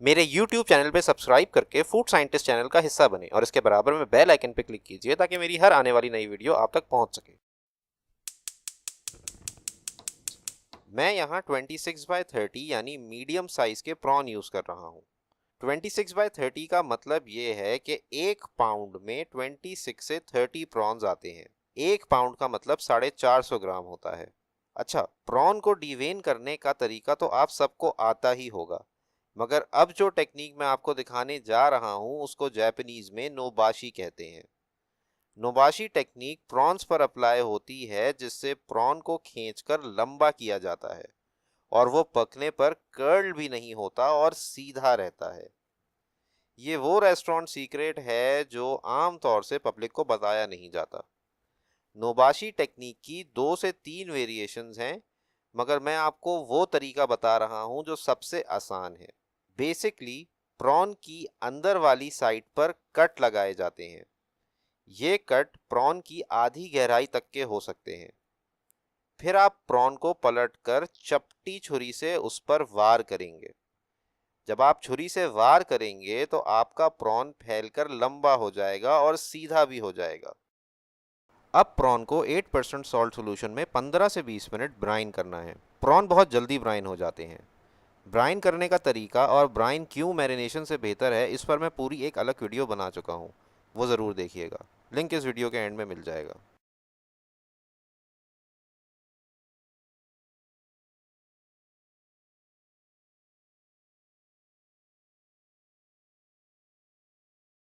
मेरे YouTube channel पे subscribe करके फूड साइंटिस्ट चैनल का हिस्सा बने और इसके बराबर में बेल आइकन पे क्लिक कीजिए ताकि मेरी हर आने वाली नई वीडियो आप तक पहुंच सके। मैं यहाँ 26/30 यानी मीडियम साइज के प्रॉन यूज़ कर रहा हूँ। 26/30 का मतलब ये है कि 1 पाउंड में 26 से 30 प्रॉन्स आते हैं। 1 पाउंड का मतलब 450 ग्राम होता है। अच्छा, प्रॉन को डिवेन करने का तरीका तो आप सबको आता ही होगा, मगर अब जो टेक्निक मैं आपको दिखाने जा रहा हूँ उसको जापानीज में नोबाशी कहते हैं। नोबाशी टेक्निक प्रॉन्स पर अप्लाई होती है जिससे प्रॉन को खींचकर लंबा किया जाता है और वो पकने पर कर्ल भी नहीं होता और सीधा रहता है। ये वो रेस्टोरेंट सीक्रेट है जो आम तौर से पब्लिक को बताया नहीं जाता। नोबाशी टेक्निक की 2 से 3 वेरिएशंस हैं, मगर मैं आपको वो तरीका बता रहा हूँ जो सबसे आसान है। बेसिकली प्रॉन की अंदर वाली साइड पर कट लगाए जाते हैं। ये कट प्रॉन की आधी गहराई तक के हो सकते हैं। फिर आप प्रॉन को पलटकर चपटी छुरी से उस पर वार करेंगे। जब आप छुरी से वार करेंगे तो आपका प्रॉन फैलकर लंबा हो जाएगा और सीधा भी हो जाएगा। अब प्रॉन को 8% सॉल्ट सॉल्यूशन में 15 से 20 मिनट ब्राइन करना है। प्रॉन बहुत जल्दी ब्राइन हो जाते हैं। ब्राइन करने का तरीका और ब्राइन क्यों मैरिनेशन से बेहतर है, इस पर मैं पूरी एक अलग वीडियो बना चुका हूँ, वो ज़रूर देखिएगा। लिंक इस वीडियो के एंड में मिल जाएगा।